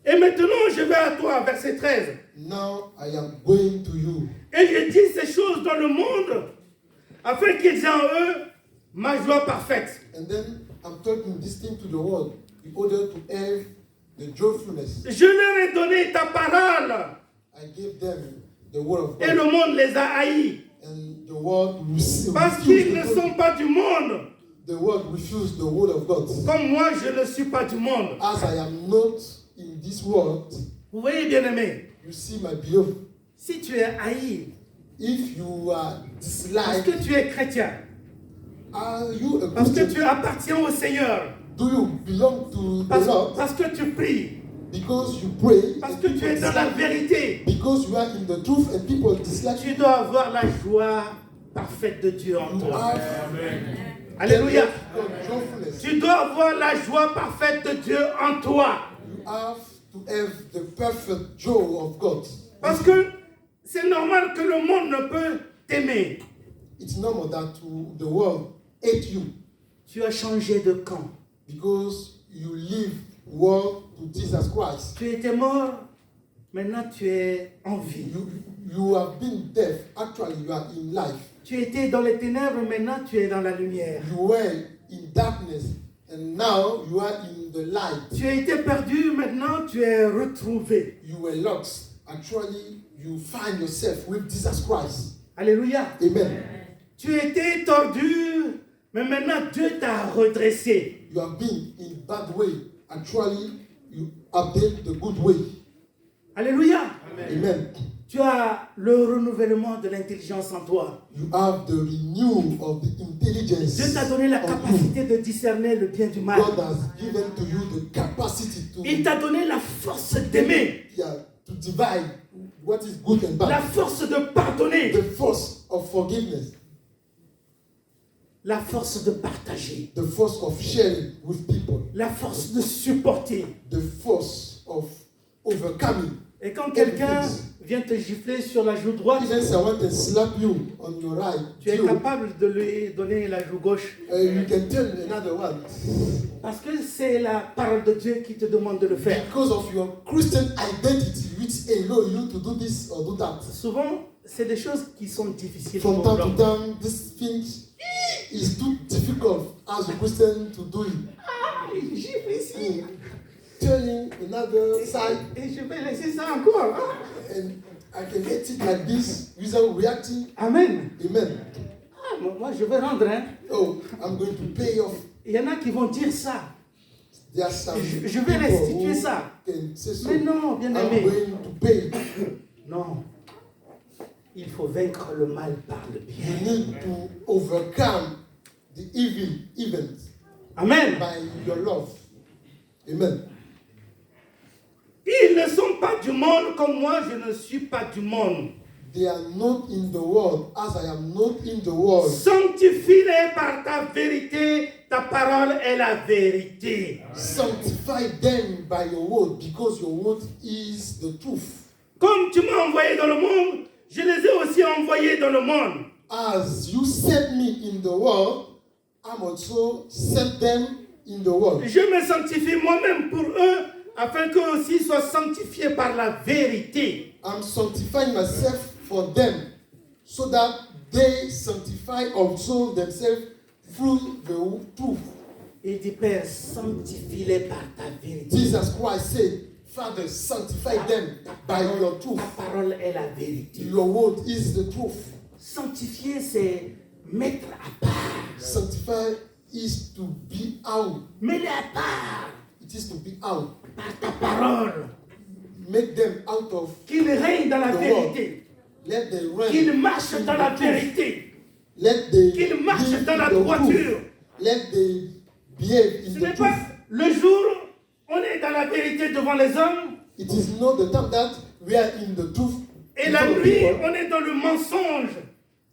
Et maintenant je vais à toi, verset 13, Now I am going to you. et je dis ces choses dans le monde, afin qu'ils aient en eux ma joie parfaite. And then I'm talking this thing to the world in order to have the joyfulness. Je leur ai donné ta parole, I gave them the word of et God. le monde les a haïs, And the world parce qu'ils ne sont pas du monde, the world refused the word of God. comme moi je ne suis pas du monde. As I am not in this world, Vous voyez, bien-aimé, you see my beloved. si tu es haï, If you are parce disliked, que tu es chrétien, are you a parce que Christian? tu appartiens au Seigneur, Do you belong to the Lord? parce que tu pries, Because you pray, parce and que tu people es dans la dislike you. vérité, Because you are in the truth and people dislike tu you. dois avoir la joie parfaite de Dieu en You toi. have Alléluia. joyfulness. Tu dois avoir la joie parfaite de Dieu en toi. You have to have the perfect joy of God. Parce que c'est normal que le monde ne peut t'aimer. It's normal that the world hate you Tu as changé de camp. because you live world to Jesus Christ. Tu étais mort, maintenant tu es en vie. You have been deaf. Actually, you are in life. Tu étais dans les ténèbres, maintenant tu es dans la lumière. You were in darkness, and now you are in the light. Tu as été perdu, maintenant tu es retrouvé. You were lost. Actually, you find yourself with Jesus Christ. Alléluia. Amen. Tu étais tordu, mais maintenant Dieu t'a redressé. You have been in bad way. Actually, you update the good way. Alléluia. Amen. Tu as le renouvellement de l'intelligence en toi. You have the renewal of the intelligence. Dieu t'a donné la of you. capacité de discerner le bien du mal. God has given to you the capacity to, Il t'a donné la force d'aimer, to divide what is good and la bad. force de pardonner. The force of forgiveness. La force de partager. the force of sharing with people, La force de supporter. the force of overcoming. Et quand quelqu'un vient te gifler sur la joue droite, Even someone can slap you on your right, tu es capable de lui donner la joue gauche. you can tell another one. Parce que c'est la parole de Dieu qui te demande de le faire. Because of your Christian identity, which allow you to do this or do that. Souvent, c'est des choses qui sont difficiles From pour time l'homme. to time, this thing is too difficult as a Christian to do it. Il gifle ici. Turning another side, Et je vais laisser ça encore. Hein? and I can hit it like this without reacting. Amen. Amen. Ah, moi, je vais rendre. Hein? Oh, I'm going to pay off. Il y en a qui vont dire ça. There are some Je vais people restituer who ça. can say so. Mais non, bien I'm aimé. going to pay. Non. Il faut vaincre le mal par le You bien. need to overcome the evil events Amen. by your love. Amen. Ils ne sont pas du monde comme moi, je ne suis pas du monde. They are not in the world as I am not in the world. Sanctifie-les par ta vérité, ta parole est la vérité. Sanctify them by your word because your word is the truth. Comme tu m'as envoyé dans le monde, je les ai aussi envoyés dans le monde. As you sent me in the world, I'm also sent them in the world. Je me sanctifie moi-même pour eux, afin qu'eux aussi soient sanctifiés par la vérité. I'm sanctifying myself for them so that they sanctify also themselves through the truth. Et dit, Père, sanctifie-les par ta vérité. Jesus Christ said, Father, sanctify them by your truth. Ta parole est la vérité. Your word is the truth. Sanctifier, c'est mettre à part. Sanctify is to be out. Mets-les à part It is to be out. par ta parole. Make them out of Qu'ils règnent dans la the vérité. let them reign. Qu'ils marchent in dans the la truth. vérité. Let them Qu'ils marchent live dans la in the droiture. truth. Let them behave in Ce the n'est truth. pas le jour, on est dans la vérité devant les hommes, It is not the time that we are in the truth. et in la front of nuit, people. on est dans le mensonge.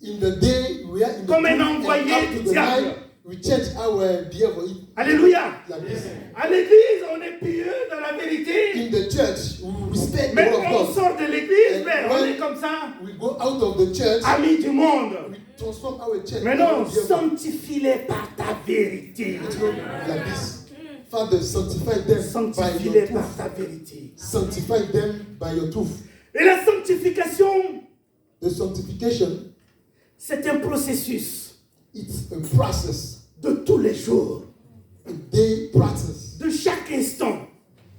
In the day we are in the Comme un truth, and envoyé after du the diable. night we change our behavior. Alléluia. Like this. À l'église, on est pieux dans la vérité, In the church, we respect the mais word of on God. sort de l'église, And mais on when est comme ça, we go out of the church, amis du monde. we transform our church. Mais non, our behavior. sanctifie-les par ta vérité. Like this. Father, sanctify them by Sanctifie-les your par truth. ta vérité. Sanctify them by your truth. Et la sanctification, The sanctification, c'est un processus it's a process, de tous les jours, a day process. de chaque instant.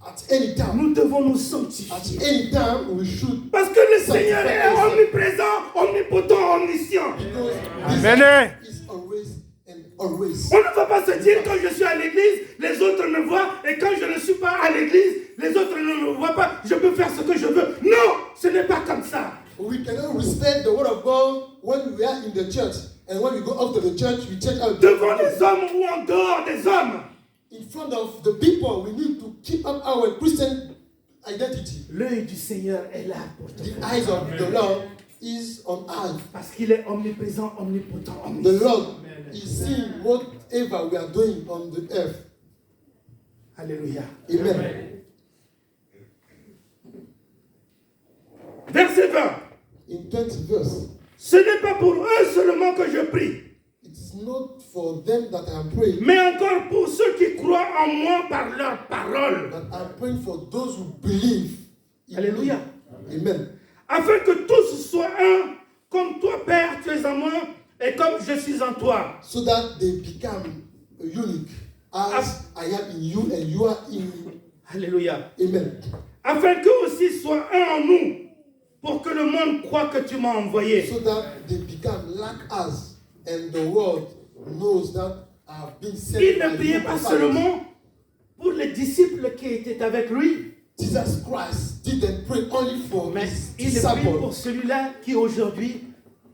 At any time, Nous devons nous at sanctifier. any time we should. Parce que le Seigneur est omniprésent, omnipotent, omniscient. Because Amen. this is always and always. On ne va pas se dire quand je suis à l'église, les autres me voient, et quand je ne suis pas à l'église, les autres ne me voient pas, je peux faire ce que je veux. Non, ce n'est pas comme ça. We cannot respect the word of God when we are in the church, and when we go out of the church, we change our Devant les hommes ou en dehors des hommes. In front of the people, we need to keep up our Christian identity. L'œil du Seigneur est là pour te The faire. eyes of the Lord is on high. Parce qu'il est omniprésent, omnipotent, The omniscient. Lord is seeing whatever we are doing on the earth. Alléluia. Amen. Verset 20. In 20 verse, Ce n'est pas pour eux seulement que je prie, it is not for them that I am praying, mais encore pour ceux qui croient en moi par leur parole. but I'm praying for those who believe. In Alléluia. me. Amen. Afin que tous soient un, comme toi, Père, tu es en moi, et comme je suis en toi. So that they become unique, as I am in you and you are in me. Alléluia. Amen. Afin qu'eux aussi soient un en nous, pour que le monde croie que tu m'as envoyé. So that they become like us, and the world knows that I have been sent Il by ne priait you, pas my Father. seulement pour les disciples qui étaient avec lui, Jesus Christ didn't pray only for mais his il prie pour disciples, celui-là qui aujourd'hui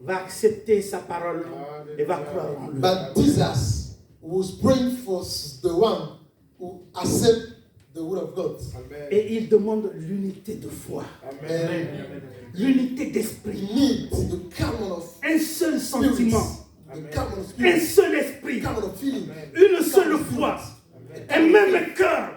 va accepter sa parole et va croire en lui. but Jesus was praying for the one who accept the word of God. Et il demande l'unité de foi, And l'unité we d'esprit, need the common of un seul spirits, sentiment, the common un spirit, seul esprit, common feeling, une seule foi, un même cœur,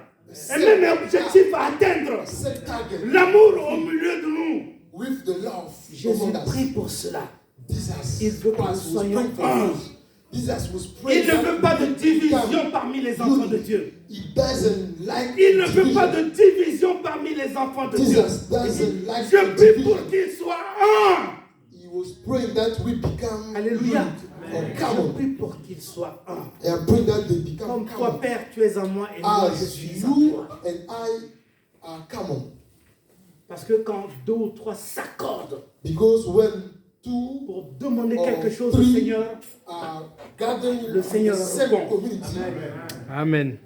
un même objectif à atteindre. same target, L'amour au milieu de nous. with the love Jésus among us. prie pour cela. Jesus Il veut que nous Christ was soyons praying for un. us. Jesus was praying Il ne that veut pas de we division become parmi les enfants de Dieu. He doesn't like Il ne veut pas division. de division parmi les enfants de Dieu. Jesus doesn't like Je prie division. pour qu'ils soient un. He was praying that we become Alléluia. unit or Je common. prie pour qu'ils soient un. And praying that they become Comme toi, common. Père, tu es en moi et moi, je As suis en you toi. and I are common. Parce que quand 2 ou 3 s'accordent Because when two pour demander or quelque chose au three Seigneur, are gathering Le Seigneur in the same répond. community, Amen.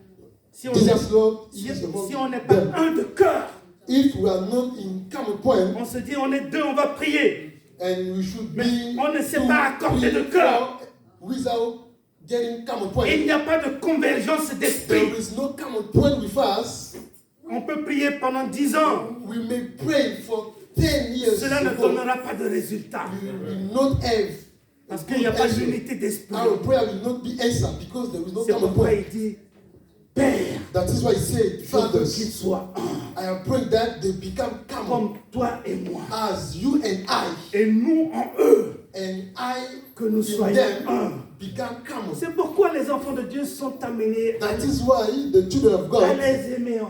si on Jesus Lord si- is among si on n'est pas them. un de cœur, If we are not in common point, on se dit on est deux, on va prier. and we should Mais be on ne sait two, pas accorder three, de cœur. four, without getting common point. Il n'y a pas de convergence d'esprit. There is no common point with us. On peut prier pendant 10 ans. We may pray for 10 years. Cela ne ago. donnera pas de résultat. We will not have Parce a qu'il n'y a good pas answer. d'unité d'esprit. Our prayer will not be answered because there is no C'est common pourquoi point. il dit, Père, That is why he said, je veux qu'ils fathers, soient un, I am praying that they become common comme toi et moi. as you and I, Et nous en eux, and I que nous in soyons them un. become common. C'est pourquoi les enfants de Dieu sont amenés That is why the children of à God, les aimer.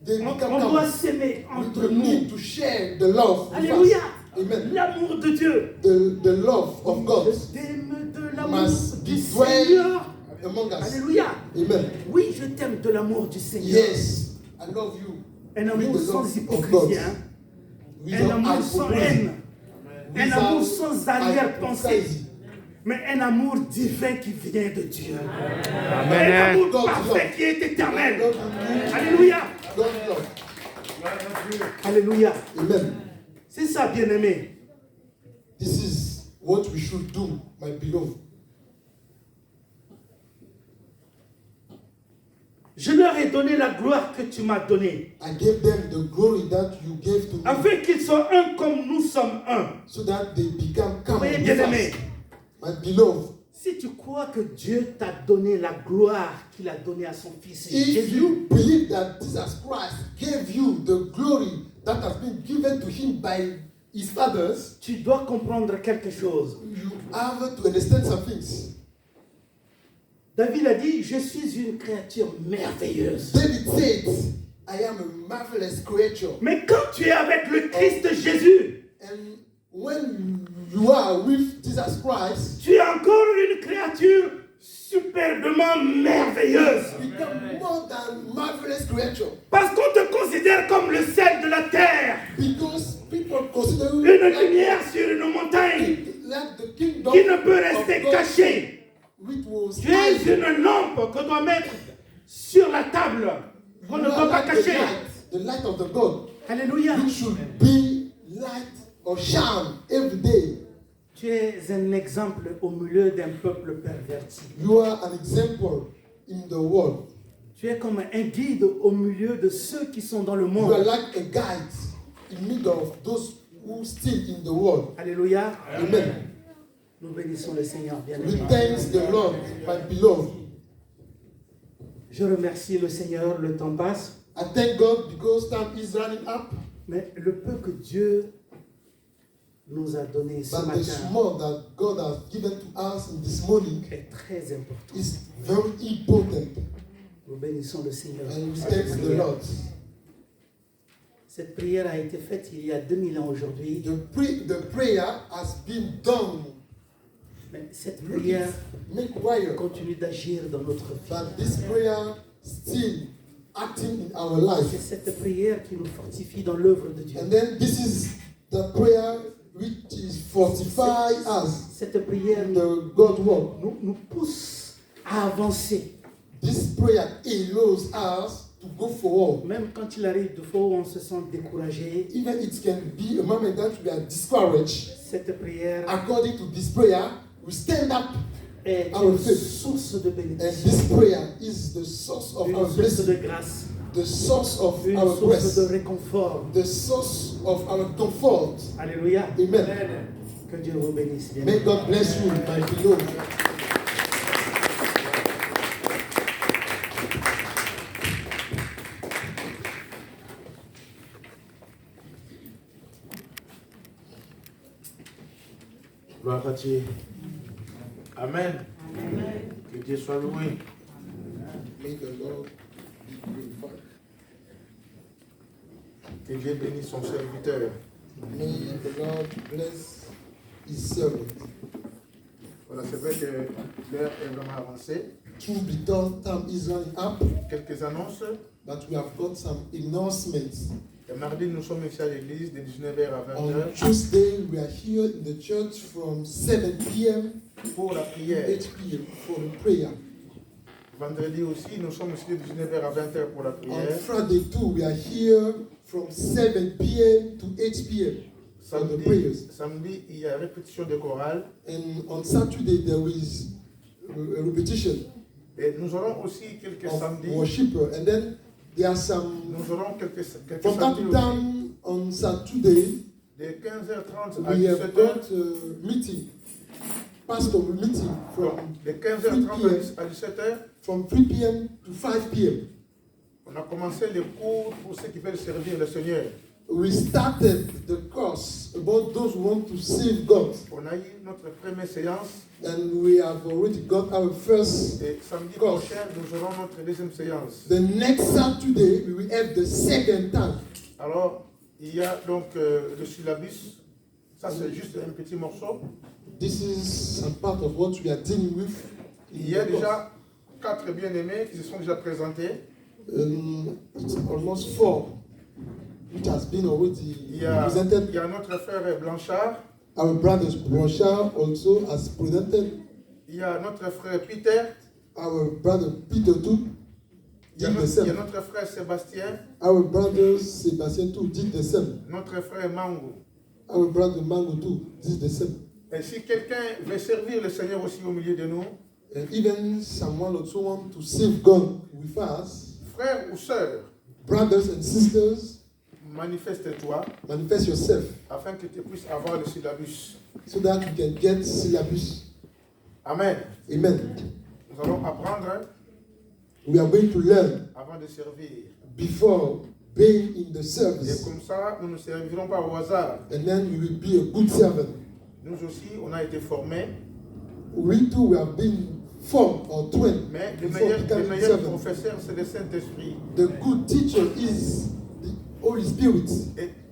they become On doit common. s'aimer entre We need nous. to share the love with Alléluia. us. Amen. L'amour de Dieu. The love of God Je t'aime de l'amour must du be dwell Seigneur. among us. Alléluia. Amen. Oui, je t'aime de l'amour du Seigneur. Yes, I love you. Un amour With the sans love of hypocrisie. God. Hein? Un Without amour sans hypocrisy. haine. Un amour Without sans arrière-pensée. hypocrisy. Mais un amour divin qui vient de Dieu. Un Amen. amour God parfait love. qui est éternel. God love. Alléluia. God love. Alléluia. Amen. C'est ça, bien-aimé. This is what we should do, my beloved. Je leur ai donné la gloire que tu m'as donnée, I gave them the glory that you gave to me, afin qu'ils soient un comme nous sommes un. so that they become common Voyez, with bien-aimé, us. My beloved, si tu crois que Dieu t'a donné la gloire qu'il a donnée à son Fils if Jésus, you believe that Jesus Christ gave you the glory that has been given to him by his fathers, tu dois comprendre quelque chose. you have to understand some things. David a dit, je suis une créature merveilleuse. David said, I am a marvelous creature. Mais quand tu es avec le Christ Jésus, And when you are with Jesus Christ, tu es encore une créature superbement merveilleuse. you become more than marvelous creature. Parce qu'on te considère comme le sel de la terre, Because people consider you une like, lumière sur une montagne like the kingdom qui ne peut rester of God, cachée. which was Tu es hidden. une lampe qu'on doit mettre sur la table, qu'on ne You are doit pas like cacher. the light of the God, Alléluia. which should be light or shine every day. Tu es un exemple au milieu d'un peuple perverti. You are an example in the world. Tu es comme un guide au milieu de ceux qui sont dans le You are monde. like a guide in middle of those who still in the world. Alléluia. Amen. Nous bénissons le Seigneur, We bien-aimé. thank the Lord, my beloved. Je remercie le Seigneur, le temps passe, I thank God because time is running up. mais le peu que Dieu nous a donné ce But the matin small that God has given to us in this morning est très important. is very important. Nous bénissons le Seigneur. And we thank the Lord. Cette prière a été faite il y a 2000 ans aujourd'hui. The prayer has been done. Mais cette prière Make wire. continue d'agir dans notre vie. But this prayer still acting in our C'est life. cette prière qui nous fortifie dans l'œuvre de Dieu. And then this is the prayer which is fortify us Cette prière in the God work. nous pousse à avancer. This prayer allows us to go forward. Même quand il arrive de fois où on se sent découragé, Even it can be a moment that we are discouraged. cette prière According to this prayer, we stand up, est Our une faith. source de and bénédiction, this prayer is the source of une our source blessing, de grâce, the source of une our source de blessing, réconfort. the source of our comfort. Alléluia. Amen. Que Dieu vous bénisse. Bien May God bless you, my beloved. Gloire à Dieu. Amen. Que Dieu soit loué. May the Lord be glorified. Que Dieu bénisse son serviteur. May the Lord bless his servant. Voilà, c'est vrai que l'heure est vraiment avancée. True, because time is running up, Quelques annonces. but we have got some announcements. Le mardi, nous sommes ici à l'église de 19h à On 20h Tuesday, we are here in the church from 7 p.m. pour la to prière. 8 p.m. for the prayer. Vendredi aussi, nous sommes ici de 19h à 20h pour la On prière. Friday too, we are here from 7 p.m. to 8 p.m. for the prayers. Samedi, il y a répétition de chorale. And on Saturday, there is a repetition Et nous aurons aussi quelques of samedis. worshiper. And then there are some, Nous aurons quelques from time samedis to aussi. time on Saturday, De 15h30 à we have 17h. got a meeting, pastor meeting De 15h30 à 17h. from 3 p.m. to 5 p.m. On a commencé les cours pour ceux qui veulent servir le Seigneur. We started the course about those who want to save God. On a eu notre première séance And we have already got our first. et samedi Course. prochain, nous aurons notre deuxième séance. The next Saturday, we will have the second time. Alors, il y a donc le syllabus. Ça, c'est juste un petit morceau. This is some part of what we are dealing with. Il y a déjà 4 bien-aimés qui se sont déjà présentés. It's almost 4, which has been already Il y a presented. notre frère Blanchard. Our brothers Blanchard also has presented. Il y a notre frère Peter. Our brother Peter too Il y a did the notre same. frère Sébastien. Our brother Sebastian too did the same. Notre frère Mango. Our brother Mango too did the same. Et si quelqu'un veut servir le Seigneur aussi au milieu de nous, And even someone also want to save God with us, frère ou sœur, brothers and sisters, manifeste-toi manifest yourself afin que tu puisses avoir le syllabus. so that you can get syllabus. Amen. Amen. Nous allons apprendre We are going to learn avant de servir. before being in the Et service, comme ça, nous ne servirons pas au hasard. and then you will be a good servant. Nous aussi, on a été formés, We too we have been formed or trained mais le before meilleur becoming servants. professeur, c'est le Saint-Esprit. The good teacher is the Holy Spirit,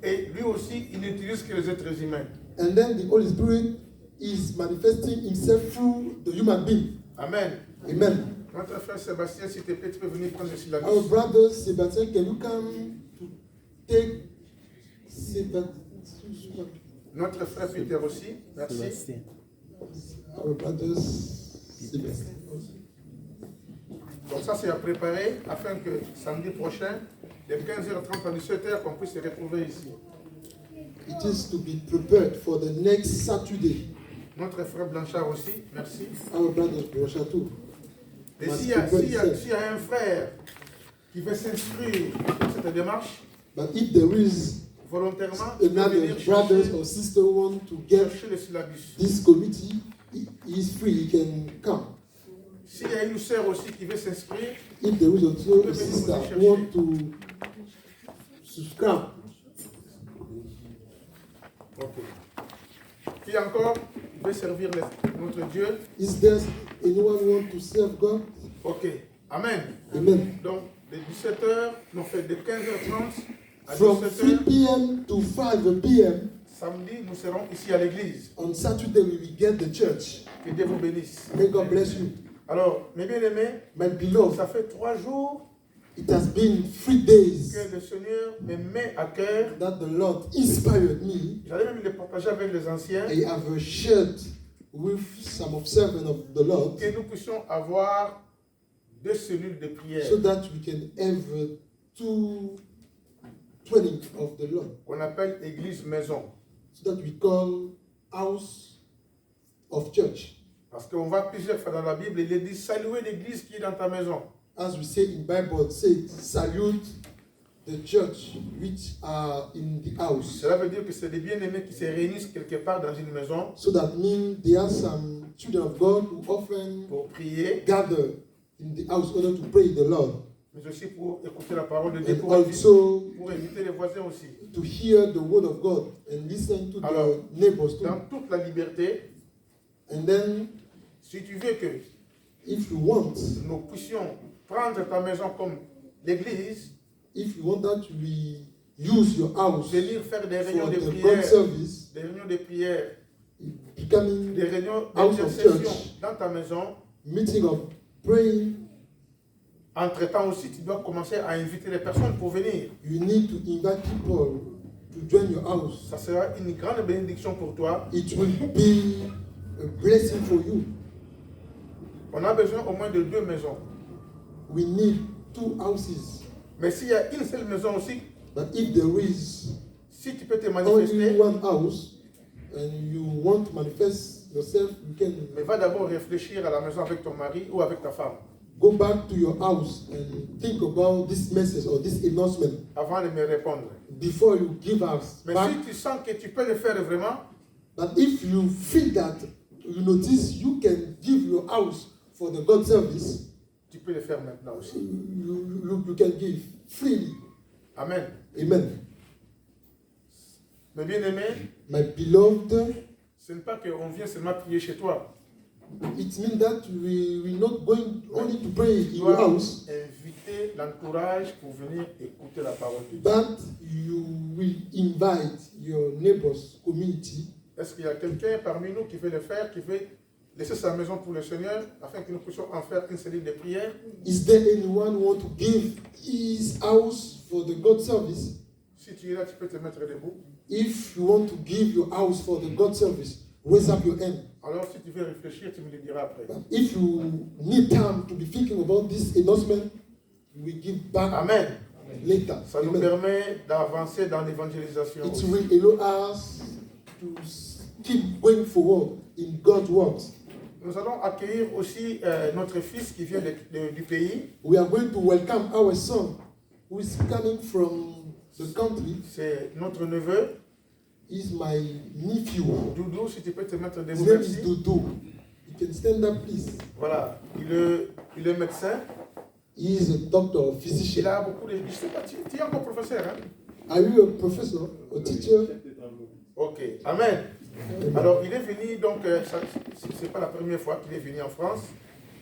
Et lui aussi, il n'utilise que les êtres humains. and then the Holy Spirit is manifesting himself through the human being. Amen. Amen. Notre frère Sébastien, s'il te plaît, tu peux venir prendre le syllabus. Our brother Sebastian, can you come to take Sebastian? Notre frère Peter aussi. Merci. Our brother Sebastian. Donc ça, c'est à préparer afin que samedi prochain, de 15h30 à 17h, qu'on puisse se retrouver ici. It is to be prepared for the next Saturday. Notre frère Blanchard aussi. Merci. Our brother Blanchard too. Et s'il y a un frère qui veut s'inscrire dans cette démarche, But if there is volontairement, il peut another venir brothers or sister want to get chercher le syllabus. this committee, he is free, he can come. S'il y a une sœur aussi qui veut s'inscrire, If there is also a sister who want to subscribe, ok. Qui encore veut servir notre Dieu, is there anyone who want to serve God? ok. Amen. Amen. Donc, de 17h, on fait de 15h30 à From 3 17h. p.m. to 5 p.m. Samedi, nous serons ici à l'église. on Saturday we will get the church. Que Dieu vous bénisse. May God bless you. Alors, mes bien-aimés, My beloved, ça fait 3 jours it has been 3 days que le Seigneur me met à cœur. that the Lord inspired me. J'allais même le partager avec les anciens. I have shared with some of servants of the Lord Que nous puissions avoir 2 cellules de prière so that we can have 2 training of the Lord, qu'on appelle église maison. so that we call house of church. Parce qu'on voit plusieurs fois dans la Bible, il est dit saluer l'église qui est dans ta maison. As we say in Bible, say salute the church which are in the house. Cela veut dire que c'est des bien-aimés qui se réunissent quelque part dans une maison So that means there are some children of God who often pour prier, gather in the house in order to pray the Lord. mais aussi pour écouter la parole de Dieu, And pour also inviter les voisins aussi. to hear the word of God and listen to Alors, the neighbors too. Dans toute la liberté, And then, si tu veux que if you want, nous puissions prendre ta maison comme l'église, if you want that we use your house venir faire des réunions for de the God prière, service, des réunions de prière, becoming des réunions house of d'intercession church, dans ta maison, meeting of praying, entre-temps aussi, tu dois commencer à inviter les personnes pour venir. you need to invite people to join your house. Ça sera une grande bénédiction pour toi. It will be a blessing for you. On a besoin au moins de 2 maisons. We need 2 houses. Mais s'il y a une seule maison aussi, But if there is si tu peux te only manifester, one house and you want to manifest yourself, you can mais va d'abord réfléchir à la maison avec ton mari ou avec ta femme go back to your house and think about this message or this announcement avant de me répondre. before you give us Mais back. si tu sens que tu peux le faire vraiment, But if you feel that you notice you can give your house for the God service, tu peux le faire maintenant aussi. you can give freely. Amen. Amen. Mes bien-aimés, My beloved, ce n'est pas qu'on vient seulement prier chez toi. it means that we're not going only to pray Tu in your dois house, inviter l'entourage pour venir écouter la parole de Dieu. but you will invite your neighbors, community. Est-ce qu'il y a quelqu'un parmi nous qui veut le faire, qui veut laisser sa maison pour le Seigneur, afin que nous puissions en faire une cellule de prière? Is there anyone who want to give his house for the God service? Si tu es là, tu peux te mettre debout. If you want to give your house for the God service, raise up your hand. Alors, si tu veux réfléchir, tu me le diras après. But if you need time to be thinking about this announcement, we give back Amen. later. Ça nous Amen. permet d'avancer dans l'évangélisation. It will allow us to keep going forward in God's works. Nous allons accueillir aussi notre fils qui vient du pays. We are going to welcome our son who is coming from the country. C'est notre neveu. He's my nephew. Doudou, si tu peux te mettre His debout. name is Merci. Dodo. You can stand up, please. Voilà. Il est médecin. He is a doctor, a Il physician. a beaucoup de... Je sais pas, tu es encore professeur, hein? Are you a professor, a teacher? Ok. Amen. Alors, il est venu, donc, c'est pas la première fois qu'il est venu en France.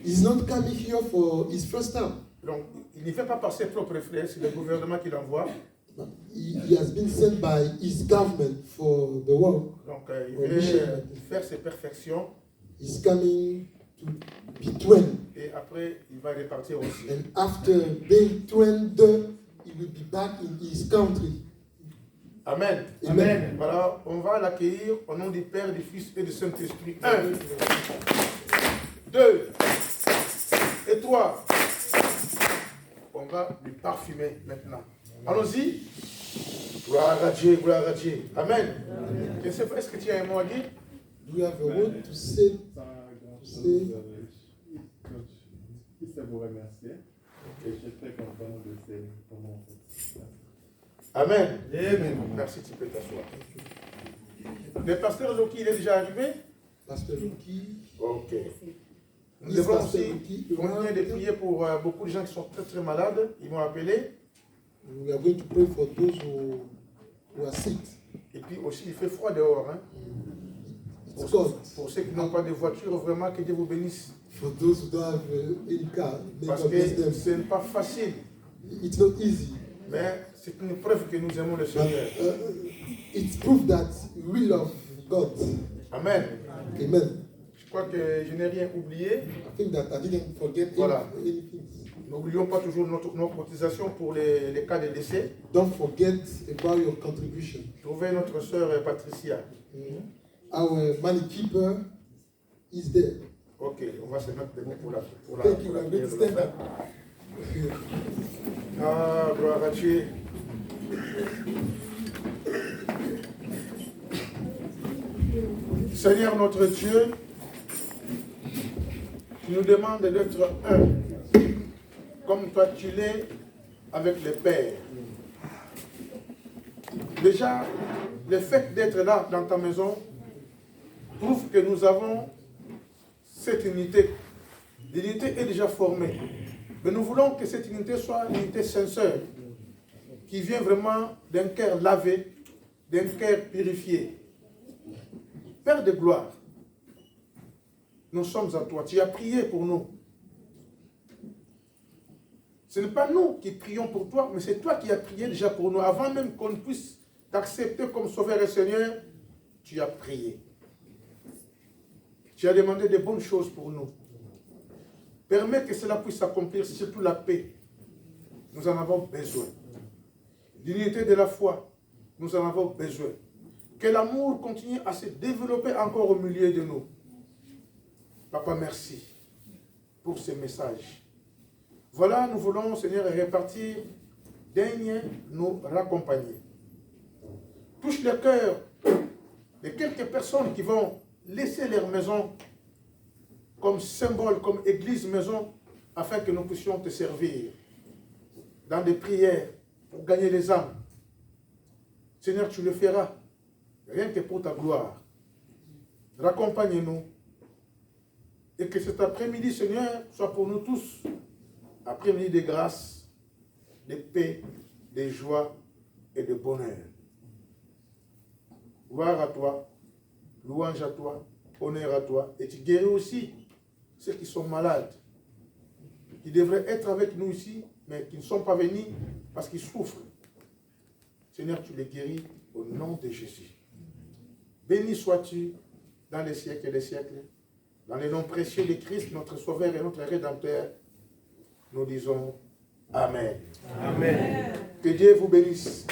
He's not coming here for his first time. Donc, il ne fait pas par ses propres frais, c'est le gouvernement qui l'envoie. He has been sent by his government for the work. Donc, il veut faire ses perfections He's coming to be trained. et après, il va repartir aussi. And after being trained, he will be back in his country. Amen. Amen. Voilà, on va l'accueillir au nom du Père, du Fils et du Saint-Esprit. 1, 2 et 3. On va lui parfumer maintenant. Allons-y. Gloire à Dieu, gloire à Dieu. Amen. Je sais pas, est-ce que tu as un mot à dire? Do you have a word to say? Je vous remercier. Et je suis très content de ces moments. Amen. Amen. Merci, tu peux t'asseoir. Le pasteur Loki, il est déjà arrivé? Pastor Luki. Ok. Nous Yes, devons Pastor aussi Luki. continuer de prier pour beaucoup de gens qui sont très très malades. Ils m'ont appelé. We are going to pray for those who are sick. Et puis aussi, il fait froid dehors. Hein? It's cold. Pour ceux qui n'ont pas de voiture, vraiment que Dieu vous bénisse. For those who don't have any car, may Parce God bless que them. ce n'est pas facile. It's not easy. Mais c'est une preuve que nous aimons le But Seigneur. it's proof that we love God. Amen. Amen. Je crois que je n'ai rien oublié. I think that I didn't forget Voilà. anything. N'oublions pas toujours nos cotisations pour les cas de décès. Don't forget about your contribution. Trouvez notre sœur Patricia. Our money keeper is there. Ok, on va se mettre debout pour la Thank you. pour la I'm going prière to de stand la up. fête. Ah, gloire à Dieu. Seigneur notre Dieu, tu nous demandes d'être un, comme toi tu l'es avec le Père. Déjà, le fait d'être là dans ta maison prouve que nous avons cette unité. L'unité est déjà formée. Mais nous voulons que cette unité soit une unité sincère, qui vient vraiment d'un cœur lavé, d'un cœur purifié. Père de gloire, nous sommes à toi. Tu as prié pour nous. Ce n'est pas nous qui prions pour toi, mais c'est toi qui as prié déjà pour nous. Avant même qu'on puisse t'accepter comme Sauveur et Seigneur, tu as prié. Tu as demandé de bonnes choses pour nous. Permets que cela puisse s'accomplir, surtout la paix. Nous en avons besoin. L'unité de la foi, nous en avons besoin. Que l'amour continue à se développer encore au milieu de nous. Papa, merci pour ce message. Voilà, nous voulons, Seigneur, répartir, daigne nous raccompagner. Touche le cœur de quelques personnes qui vont laisser leur maison comme symbole, comme église maison, afin que nous puissions te servir dans des prières pour gagner les âmes. Seigneur, tu le feras, rien que pour ta gloire. Raccompagne-nous. Et que cet après-midi, Seigneur, soit pour nous tous après-midi de grâce, de paix, de joie et de bonheur. Gloire à toi, louange à toi, honneur à toi. Et tu guéris aussi ceux qui sont malades, qui devraient être avec nous ici, mais qui ne sont pas venus parce qu'ils souffrent. Seigneur, tu les guéris au nom de Jésus. Béni sois-tu dans les siècles et les siècles. Dans le nom précieux de Christ, notre Sauveur et notre Rédempteur, nous disons Amen. Amen. Que Dieu vous bénisse.